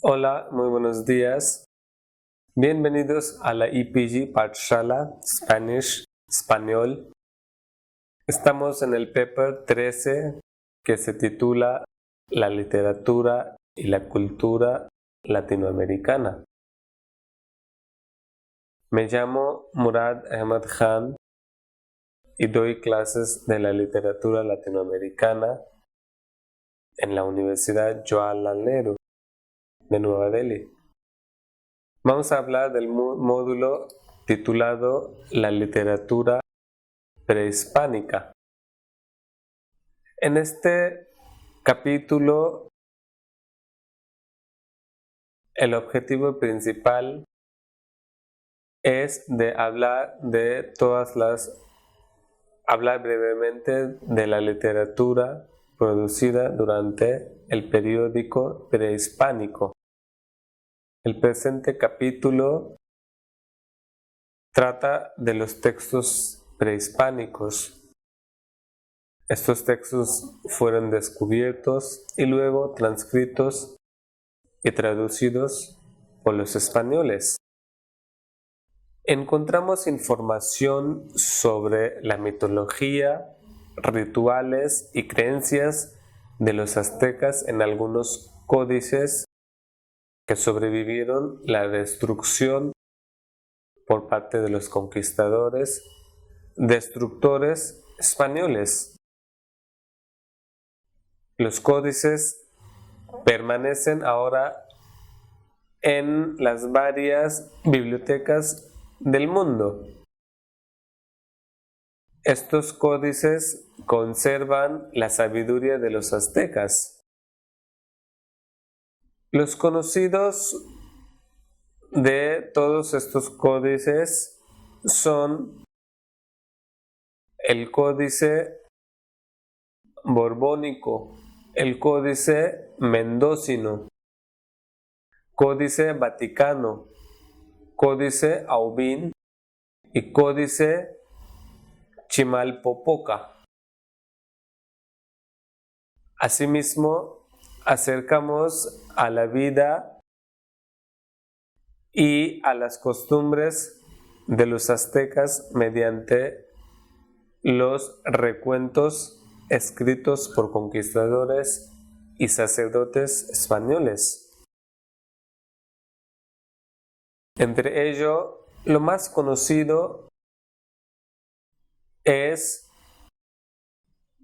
Hola, muy buenos días. Bienvenidos a la EPG Pathshala Spanish Español. Estamos en el paper 13 que se titula La literatura y la cultura latinoamericana. Me llamo Murad Ahmad Khan y doy clases de la literatura latinoamericana en la Universidad Jawaharlal Nehru de Nueva Delhi. Vamos a hablar del módulo titulado La literatura prehispánica. En este capítulo, el objetivo principal es de hablar brevemente de la literatura producida durante el período prehispánico. El presente capítulo trata de los textos prehispánicos. Estos textos fueron descubiertos y luego transcritos y traducidos por los españoles. Encontramos información sobre la mitología, rituales y creencias de los aztecas en algunos códices que sobrevivieron la destrucción por parte de los conquistadores, destructores españoles. Los códices permanecen ahora en las varias bibliotecas del mundo. Estos códices conservan la sabiduría de los aztecas. Los conocidos de todos estos códices son el códice borbónico, el códice mendocino, códice vaticano, códice Aubin y códice Chimalpopoca. Asimismo, acercamos a la vida y a las costumbres de los aztecas mediante los recuentos escritos por conquistadores y sacerdotes españoles. Entre ellos, lo más conocido es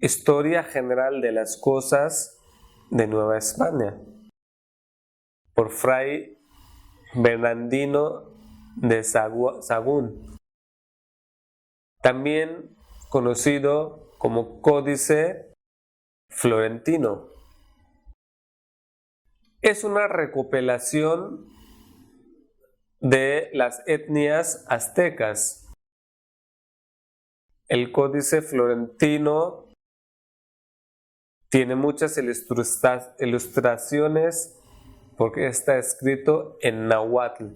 Historia General de las Cosas de Nueva España, por Fray Bernardino de Sahagún, también conocido como Códice Florentino. Es una recopilación de las etnias aztecas. El Códice Florentino tiene muchas ilustraciones porque está escrito en náhuatl,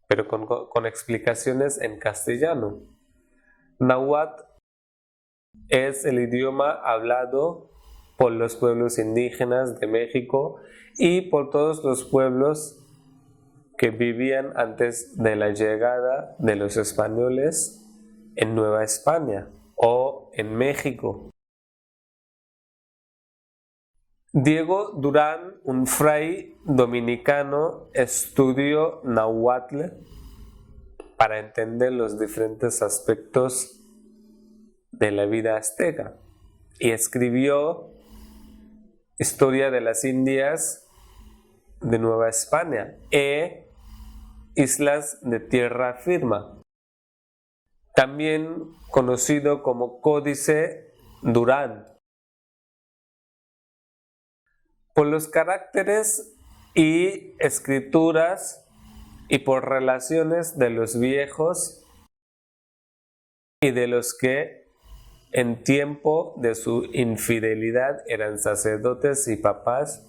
pero con explicaciones en castellano. Náhuatl es el idioma hablado por los pueblos indígenas de México y por todos los pueblos que vivían antes de la llegada de los españoles en Nueva España o en México. Diego Durán, un fray dominicano, estudió náhuatl para entender los diferentes aspectos de la vida azteca y escribió Historia de las Indias de Nueva España e Islas de Tierra Firme, también conocido como Códice Durán. Por los caracteres y escrituras y por relaciones de los viejos y de los que en tiempo de su infidelidad eran sacerdotes y papás,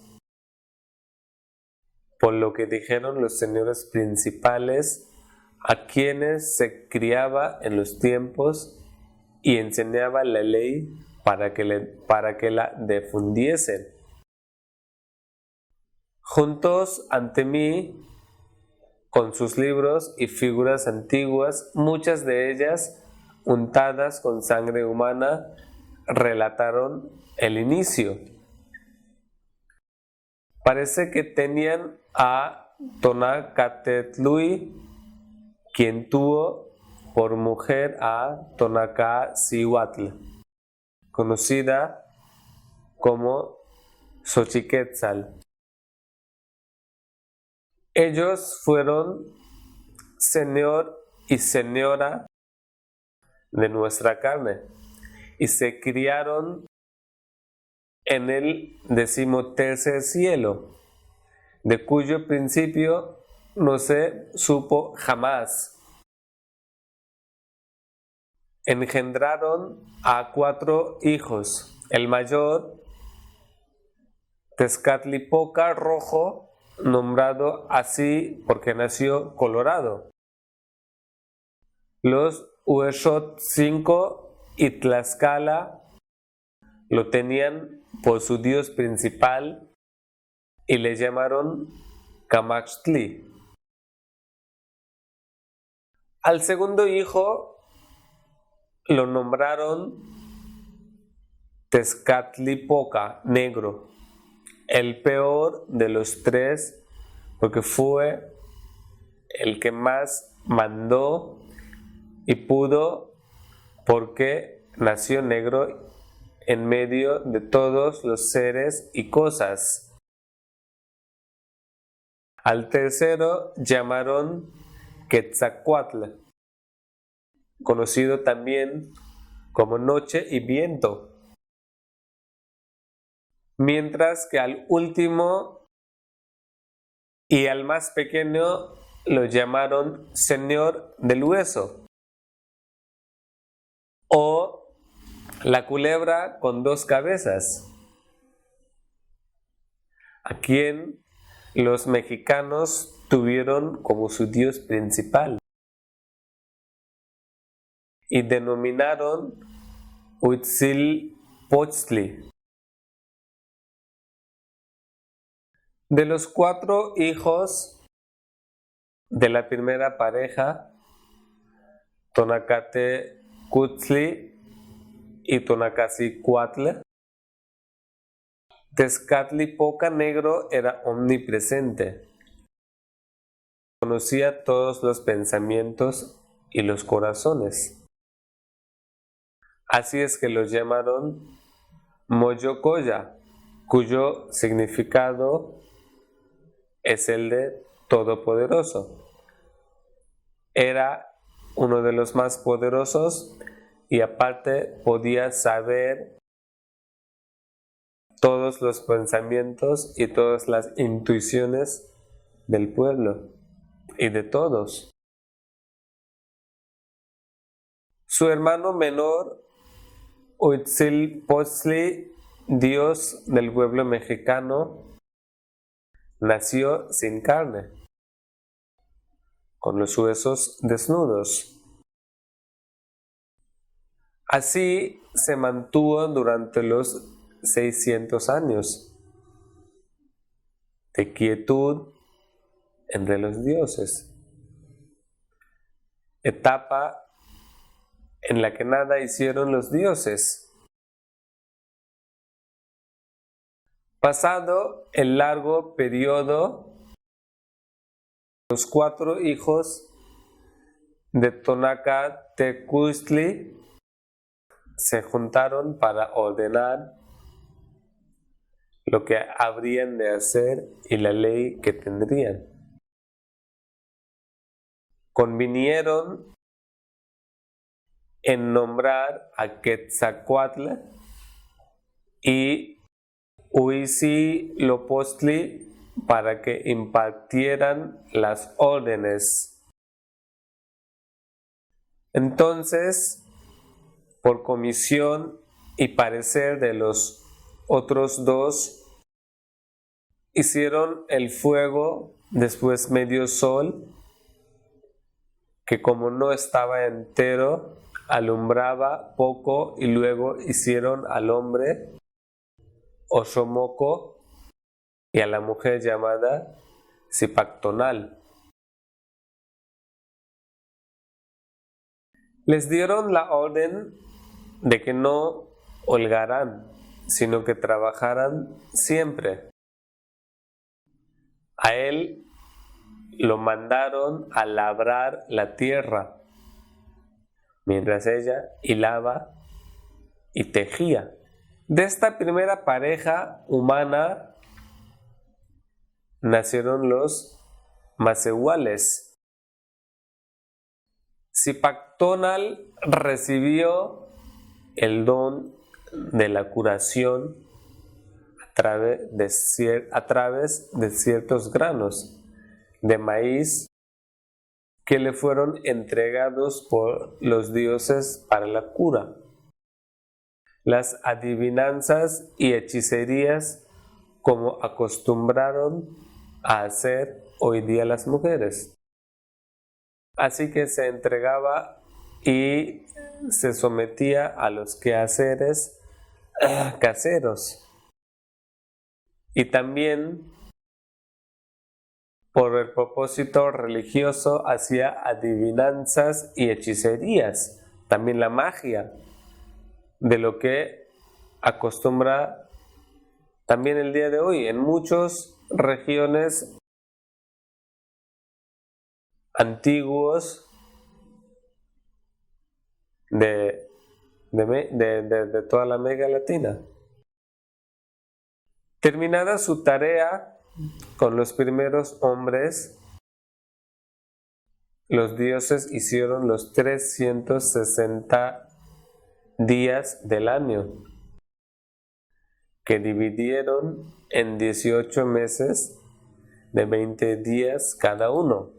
por lo que dijeron los señores principales a quienes se criaba en los tiempos y enseñaba la ley para que la difundiesen. juntos ante mí con sus libros y figuras antiguas, muchas de ellas untadas con sangre humana, relataron el inicio. Parece que tenían a Tonacatetlui, quien tuvo por mujer a Tonacasihuatl, conocida como Xochiquetzal. Ellos fueron señor y señora de nuestra carne y se criaron en el 13º cielo, de cuyo principio no se supo jamás. Engendraron a 4 hijos. El mayor, Tezcatlipoca Rojo, nombrado así porque nació colorado. Los Huexotzinco y Tlaxcala lo tenían por su dios principal y le llamaron Camaxtli. Al segundo hijo lo nombraron Tezcatlipoca Negro, el peor de los 3, porque fue el que más mandó y pudo, porque nació negro en medio de todos los seres y cosas. Al tercero llamaron Quetzalcoatl, conocido también como Noche y Viento, mientras que al último y al más pequeño lo llamaron Señor del Hueso, o la culebra con 2 cabezas, a quien los mexicanos tuvieron como su dios principal y denominaron Huitzilopochtli. De los 4 hijos de la primera pareja, Tonacatecuhtli y Tonacacicuatl, Tezcatlipoca Negro era omnipresente. Conocía todos los pensamientos y los corazones. Así es que los llamaron Moyocoya, cuyo significado es el de todopoderoso. Era uno de los más poderosos y aparte podía saber todos los pensamientos y todas las intuiciones del pueblo y de todos. Su hermano menor, Huitzilopochtli, dios del pueblo mexicano, nació sin carne, con los huesos desnudos. Así se mantuvo durante los 600 años de quietud entre los dioses, etapa en la que nada hicieron los dioses. Pasado el largo periodo, los 4 hijos de Tonacatecuhtli se juntaron para ordenar lo que habrían de hacer y la ley que tendrían. Convinieron en nombrar a Quetzalcoatl y Huitzilopochtli para que impartieran las órdenes. Entonces, por comisión y parecer de los otros 2, hicieron el fuego, después medio sol, que como no estaba entero, alumbraba poco, y luego hicieron al hombre Oxomoco, y a la mujer llamada Zipactonal. Les dieron la orden de que no holgaran, sino que trabajaran siempre. A él lo mandaron a labrar la tierra, mientras ella hilaba y tejía. De esta primera pareja humana nacieron los Masehuales. Zipactonal recibió el don de la curación a través de ciertos granos de maíz que le fueron entregados por los dioses para la cura. Las adivinanzas y hechicerías como acostumbraron a hacer hoy día las mujeres. Así que se entregaba y se sometía a los quehaceres caseros. Y también por el propósito religioso hacía adivinanzas y hechicerías. También la magia, de lo que acostumbra también el día de hoy en muchas regiones antiguos de toda la América Latina. Terminada su tarea con los primeros hombres, los dioses hicieron los 360 días del año, que dividieron en 18 meses de 20 días cada uno.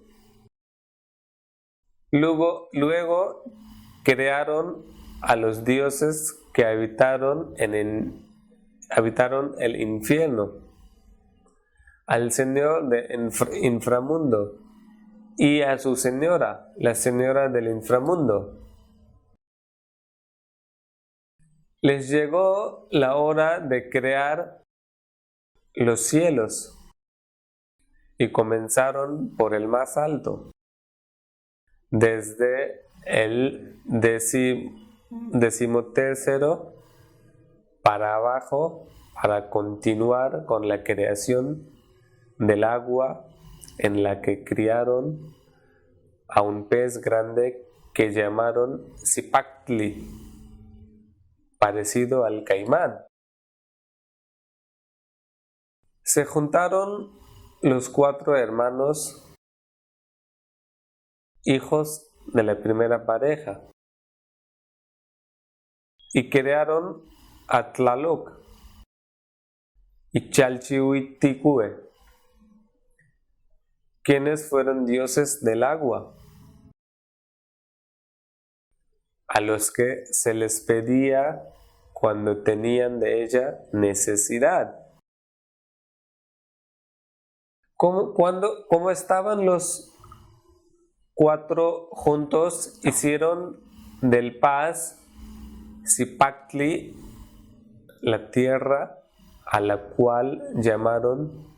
Luego crearon a los dioses que habitaron el infierno, al señor del inframundo y a su señora, la señora del inframundo. Les llegó la hora de crear los cielos y comenzaron por el más alto, desde el 13º para abajo, para continuar con la creación del agua, en la que criaron a un pez grande que llamaron Zipactli, parecido al caimán. Se juntaron los 4 hermanos, hijos de la primera pareja, y crearon a Tlaloc y Chalchihuiticue, quienes fueron dioses del agua, a los que se les pedía cuando tenían de ella necesidad. Como estaban los 4 juntos, hicieron del paz Zipactli la tierra a la cual llamaron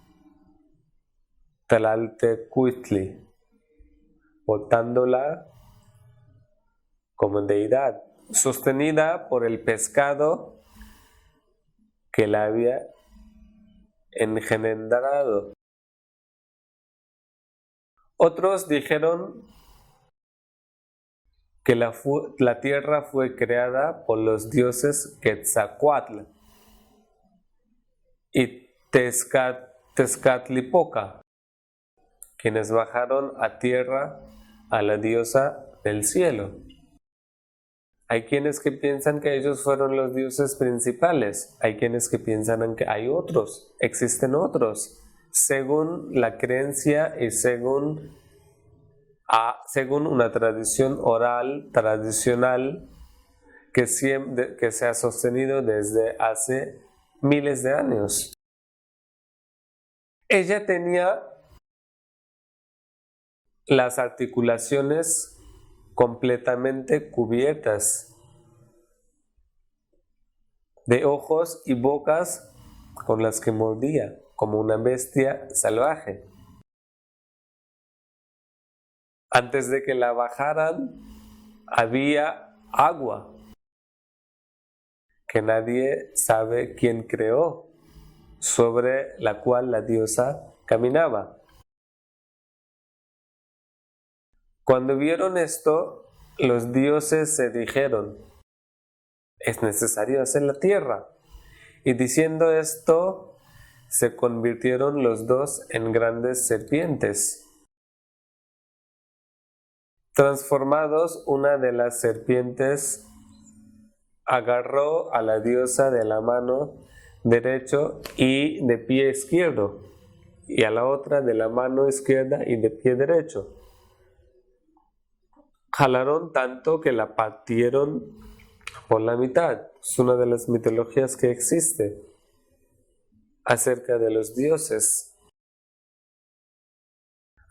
Tlaltecuhtli, votándola como deidad, sostenida por el pescado que la había engendrado. Otros dijeron que la tierra fue creada por los dioses Quetzalcoatl y Tezcatlipoca, quienes bajaron a tierra a la diosa del cielo. Hay quienes que piensan que ellos fueron los dioses principales, hay quienes que piensan que hay otros, existen otros, según la creencia y según una tradición oral, tradicional, que se ha sostenido desde hace miles de años. Ella tenía las articulaciones completamente cubiertas de ojos y bocas con las que mordía. como una bestia salvaje. Antes de que la bajaran, había agua que nadie sabe quién creó, sobre la cual la diosa caminaba. Cuando vieron esto, los dioses se dijeron: es necesario hacer la tierra. Y diciendo esto, se convirtieron los dos en grandes serpientes. Transformados, una de las serpientes agarró a la diosa de la mano derecho y de pie izquierdo, y a la otra de la mano izquierda y de pie derecho. Jalaron tanto que la partieron por la mitad. Es una de las mitologías que existe acerca de los dioses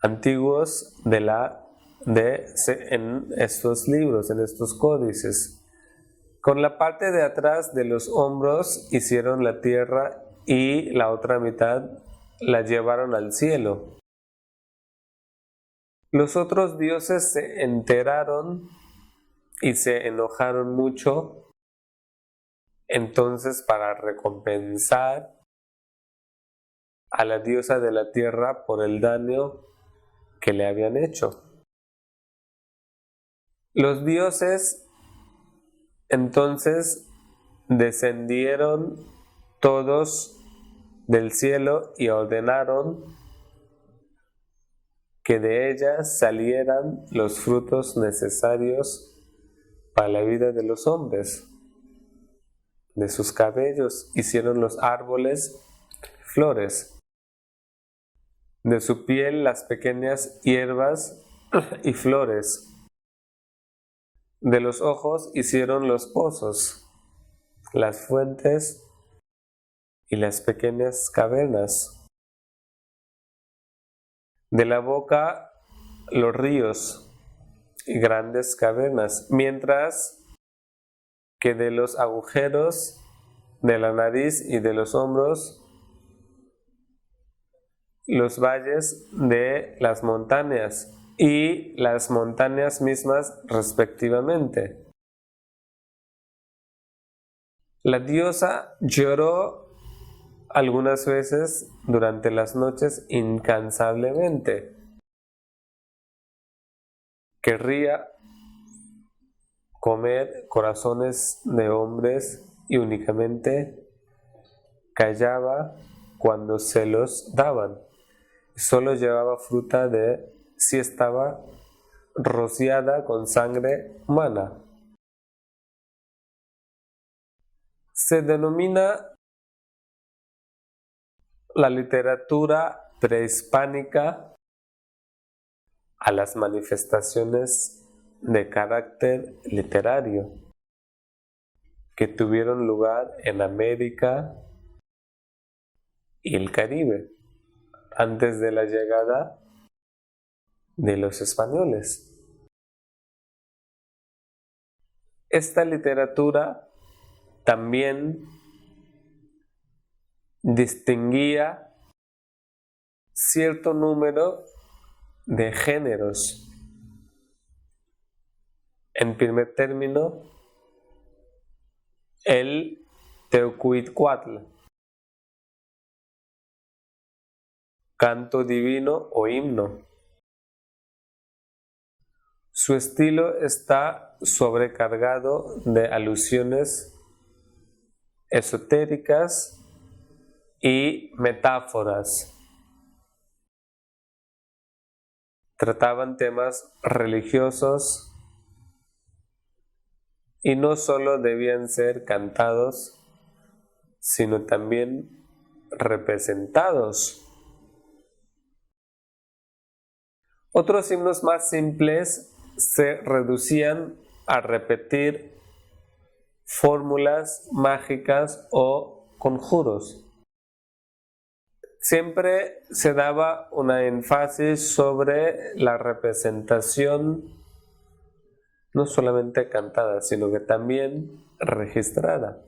antiguos en estos libros, en estos códices. Con la parte de atrás de los hombros hicieron la tierra y la otra mitad la llevaron al cielo. Los otros dioses se enteraron y se enojaron mucho. Entonces, para recompensar a la diosa de la tierra por el daño que le habían hecho, los dioses entonces descendieron todos del cielo y ordenaron que de ellas salieran los frutos necesarios para la vida de los hombres. De sus cabellos hicieron los árboles flores, de su piel las pequeñas hierbas y flores. De los ojos hicieron los pozos, las fuentes y las pequeñas cavernas. De la boca los ríos y grandes cavernas, mientras que de los agujeros de la nariz y de los hombros los valles de las montañas y las montañas mismas respectivamente. La diosa lloró algunas veces durante las noches incansablemente. Querría comer corazones de hombres y únicamente callaba cuando se los daban. Solo llevaba fruta si estaba rociada con sangre humana. Se denomina la literatura prehispánica a las manifestaciones de carácter literario que tuvieron lugar en América y el Caribe antes de la llegada de los españoles. Esta literatura también distinguía cierto número de géneros. En primer término, el Teocuitcuatl, canto divino o himno. Su estilo está sobrecargado de alusiones esotéricas y metáforas. Trataban temas religiosos y no solo debían ser cantados, sino también representados. Otros himnos más simples se reducían a repetir fórmulas mágicas o conjuros. Siempre se daba una énfasis sobre la representación, no solamente cantada, sino que también registrada.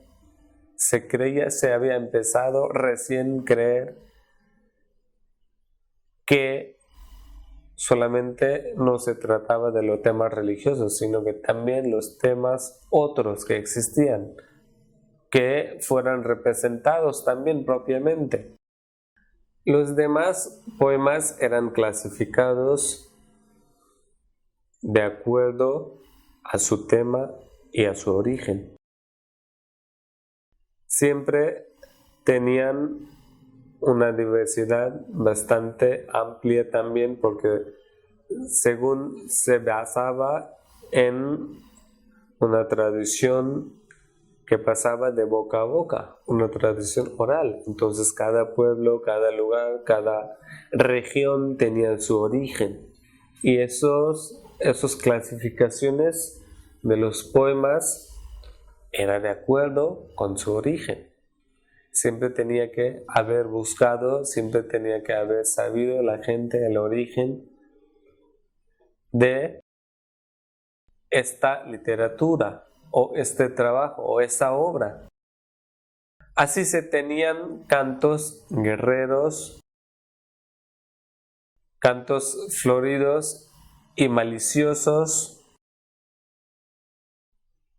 Se había empezado recién creer que solamente no se trataba de los temas religiosos, sino que también los temas otros que existían, que fueran representados también propiamente. Los demás poemas eran clasificados de acuerdo a su tema y a su origen. Siempre tenían una diversidad bastante amplia también, porque según se basaba en una tradición que pasaba de boca a boca, una tradición oral. Entonces cada pueblo, cada lugar, cada región tenía su origen. Y esas clasificaciones de los poemas eran de acuerdo con su origen. Siempre tenía que haber buscado, siempre tenía que haber sabido la gente el origen de esta literatura o este trabajo o esta obra. Así se tenían cantos guerreros, cantos floridos y maliciosos,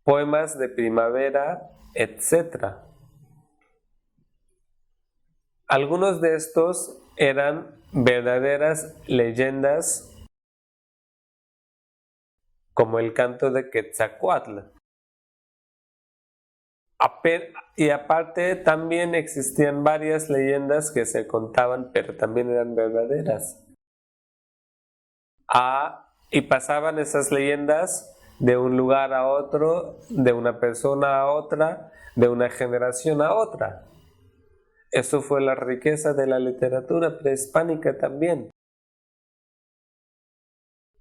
poemas de primavera, etc. Algunos de estos eran verdaderas leyendas, como el canto de Quetzalcóatl. Y aparte también existían varias leyendas que se contaban, pero también eran verdaderas. Y pasaban esas leyendas de un lugar a otro, de una persona a otra, de una generación a otra. Eso fue la riqueza de la literatura prehispánica también,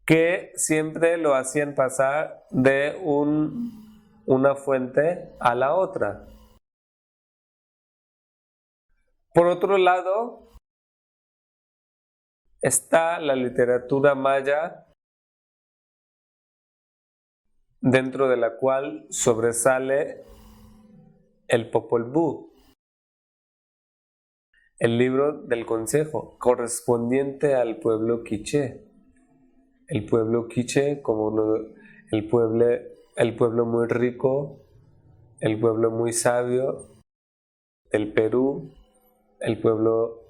que siempre lo hacían pasar de una fuente a la otra. Por otro lado, está la literatura maya, dentro de la cual sobresale el Popol Vuh, el libro del consejo, correspondiente al pueblo quiché. El pueblo quiché como el pueblo muy rico, el pueblo muy sabio del Perú, el pueblo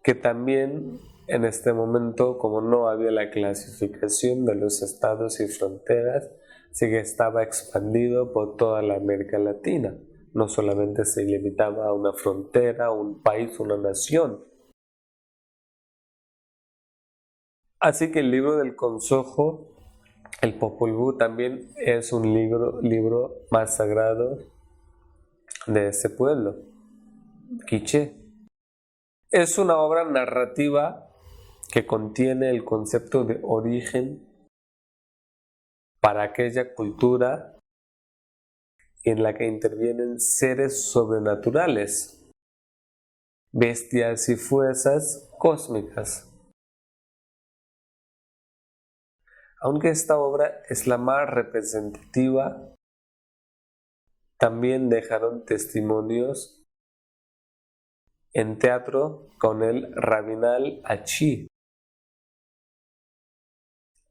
que también en este momento, como no había la clasificación de los estados y fronteras, sí que estaba expandido por toda la América Latina. No solamente se limitaba a una frontera, un país, una nación. Así que el libro del consejo, el Popol Vuh, también es un libro más sagrado de ese pueblo, quiché. Es una obra narrativa que contiene el concepto de origen para aquella cultura en la que intervienen seres sobrenaturales, bestias y fuerzas cósmicas. Aunque esta obra es la más representativa, también dejaron testimonios en teatro con el Rabinal Achí.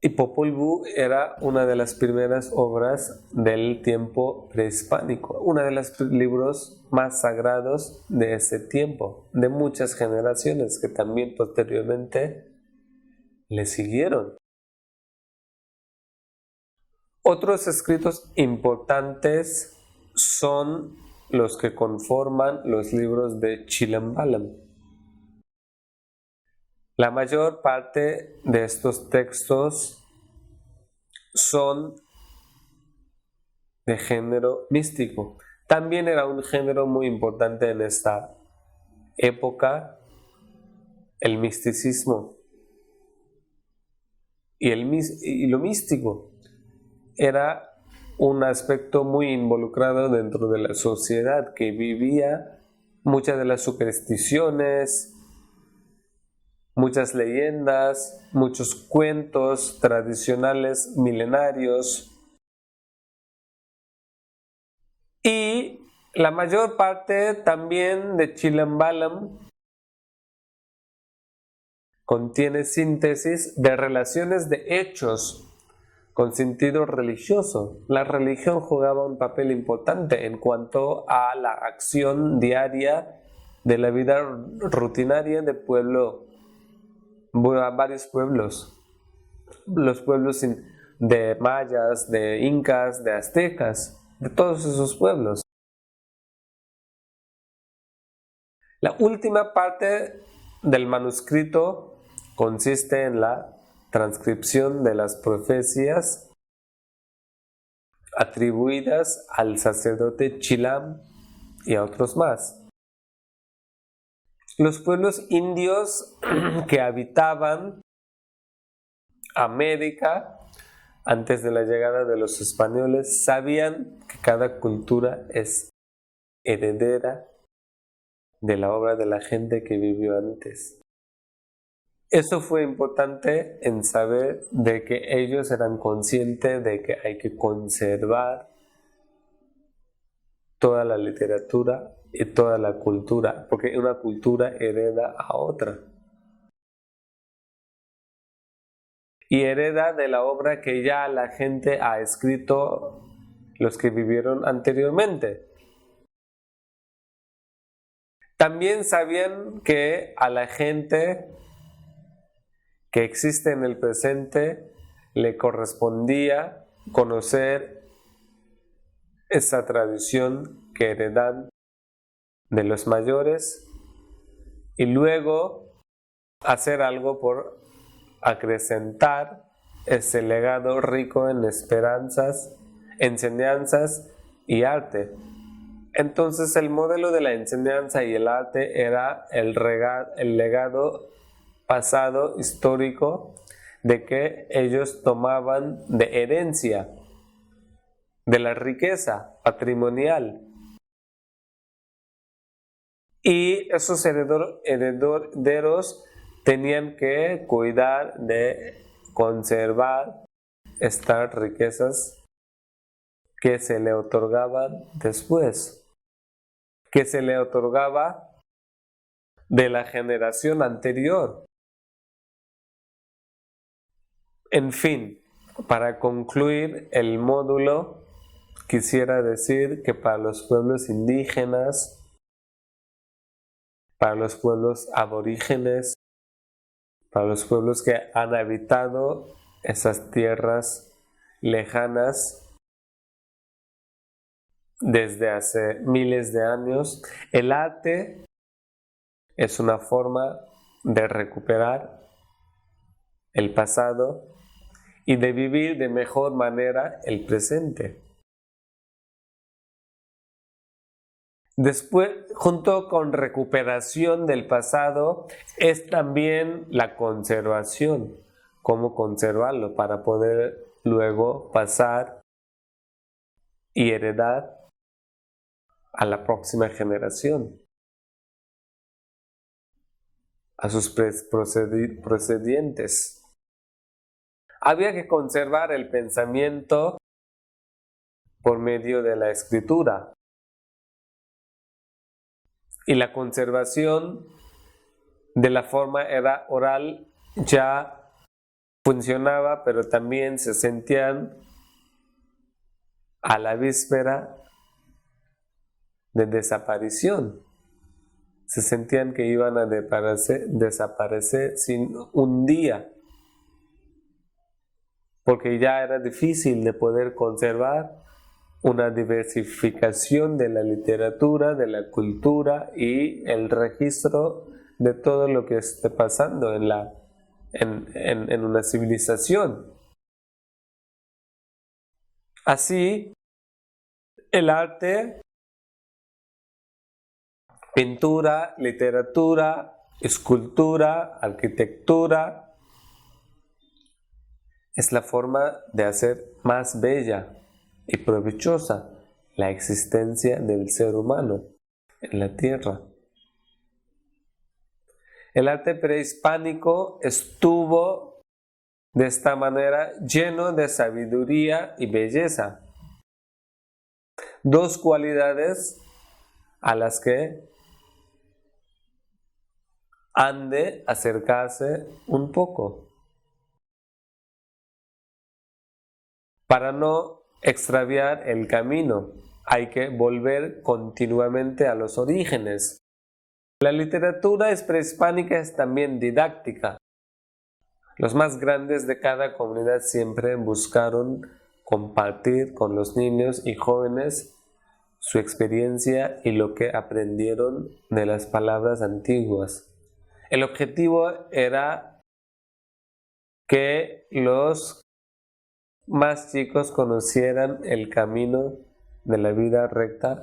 Y Popol Vuh era una de las primeras obras del tiempo prehispánico, uno de los libros más sagrados de ese tiempo, de muchas generaciones que también posteriormente le siguieron. Otros escritos importantes son los que conforman los libros de Chilambalam. La mayor parte de estos textos son de género místico. También era un género muy importante en esta época, el misticismo. Y lo místico era un aspecto muy involucrado dentro de la sociedad que vivía muchas de las supersticiones, muchas leyendas, muchos cuentos tradicionales milenarios. Y la mayor parte también de Chilambalam contiene síntesis de relaciones de hechos con sentido religioso. La religión jugaba un papel importante en cuanto a la acción diaria de la vida rutinaria de varios pueblos. Los pueblos de mayas, de incas, de aztecas, de todos esos pueblos. La última parte del manuscrito consiste en la transcripción de las profecías atribuidas al sacerdote Chilam y a otros más. Los pueblos indios que habitaban América antes de la llegada de los españoles sabían que cada cultura es heredera de la obra de la gente que vivió antes. Eso fue importante en saber de que ellos eran conscientes de que hay que conservar toda la literatura y toda la cultura, porque una cultura hereda a otra. Y hereda de la obra que ya la gente ha escrito los que vivieron anteriormente. También sabían que a la gente que existe en el presente le correspondía conocer esa tradición que heredan de los mayores y luego hacer algo por acrecentar ese legado rico en esperanzas, enseñanzas y arte. Entonces el modelo de la enseñanza y el arte era el legado pasado histórico de que ellos tomaban de herencia, de la riqueza patrimonial. Y esos herederos tenían que cuidar de conservar estas riquezas que se le otorgaban después, que se le otorgaba de la generación anterior. En fin, para concluir el módulo, quisiera decir que para los pueblos indígenas, para los pueblos aborígenes, para los pueblos que han habitado esas tierras lejanas desde hace miles de años, el arte es una forma de recuperar el pasado y de vivir de mejor manera el presente. Después, junto con recuperación del pasado, es también la conservación. Cómo conservarlo para poder luego pasar y heredar a la próxima generación, a sus procedientes. Había que conservar el pensamiento por medio de la escritura. Y la conservación de la forma era oral ya funcionaba, pero también se sentían a la víspera de desaparición. Se sentían que iban a desaparecer sin un día, porque ya era difícil de poder conservar una diversificación de la literatura, de la cultura y el registro de todo lo que esté pasando en una civilización. Así, el arte, pintura, literatura, escultura, arquitectura, es la forma de hacer más bella y provechosa la existencia del ser humano en la tierra. El arte prehispánico estuvo de esta manera lleno de sabiduría y belleza, dos cualidades a las que han de acercarse un poco para no extraviar el camino. Hay que volver continuamente a los orígenes. La literatura prehispánica es también didáctica. Los más grandes de cada comunidad siempre buscaron compartir con los niños y jóvenes su experiencia y lo que aprendieron de las palabras antiguas. El objetivo era que los más chicos conocieran el camino de la vida recta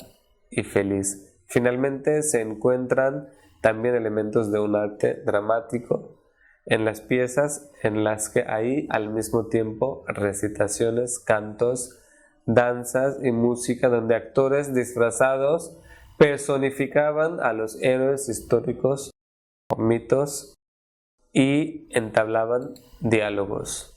y feliz. Finalmente se encuentran también elementos de un arte dramático en las piezas en las que hay al mismo tiempo recitaciones, cantos, danzas y música donde actores disfrazados personificaban a los héroes históricos o mitos y entablaban diálogos.